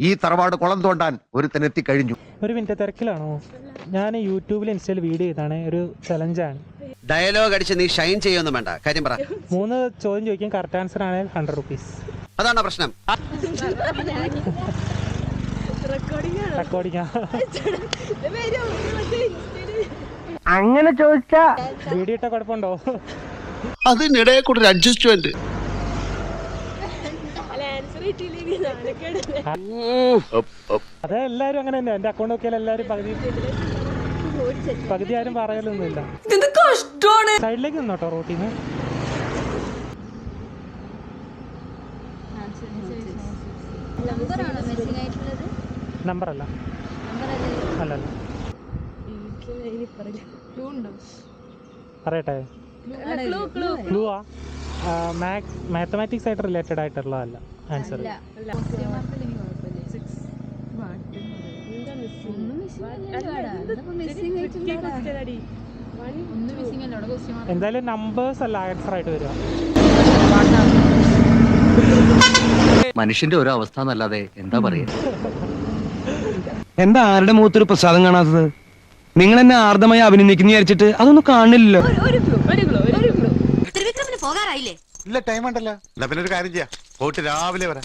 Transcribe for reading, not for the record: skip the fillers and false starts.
ഈ തറവാട് കുളം തോണ്ടാൻ ഒരുത്തനെത്തി കഴിഞ്ഞു. ഒരു മിനിറ്റ്, തിരക്കിലാണോ? ഞാൻ യൂട്യൂബിൽ ഇൻസ്റ്റയിൽ വീഡിയോ ചെയ്താണ്, ഒരു ചലഞ്ചാണ്. ഡയലോഗ് അടിച്ച് നീ ഷൈൻ ചെയ്യൊന്നും വേണ്ട, കാര്യം പറ. 3 ചോദ്യം ചോദിക്കും, കറക്റ്റ് ആൻസർ ആണെങ്കിൽ 100 rupees. അതാണോ പ്രശ്നം? റെക്കോർഡിംഗ് അങ്ങനെ ചോദിച്ചാ വീഡിയോ ഇട്ട കുഴപ്പമുണ്ടോ? അതിനിടയിൽ കൂടെ ഒരു അഡ്ജസ്റ്റ്മെന്റ്. അതെ, എല്ലാരും അങ്ങനെ തന്നെ. എന്റെ അക്കൗണ്ട് നോക്കിയാൽ എല്ലാരും പകുതി ആരും പറയലൊന്നുമില്ല. സൈഡിലേക്ക് നിന്നോട്ടോ റൂട്ടീന്ന്. നമ്പർ അല്ല, അല്ലല്ല. പറയട്ടെ, ക്ലൂവാ. മാത്തമാറ്റിക്സ് ആയിട്ട് റിലേറ്റഡ് ആയിട്ടുള്ളതല്ല ആൻസർ. എന്തായാലും നമ്പേഴ്സ് അല്ല ആൻസർ ആയിട്ട് വരിക. മനുഷ്യന്റെ ഓരോ അവസ്ഥ എന്നല്ലാതെ എന്താ പറയാ. എന്താ ആരുടെ മുഖത്തൊരു പ്രസാദം കാണാത്തത്? നിങ്ങൾ എന്നെ ആർദ്രമായി അഭിനന്ദിക്കുന്ന വിചാരിച്ചിട്ട് അതൊന്നും കാണില്ലല്ലോ. ഇല്ല, ടൈം ഉണ്ടല്ലോ. എന്നാ പിന്നെ ഒരു കാര്യം ചെയ്യാം, പോയിട്ട് രാവിലെ വരാം.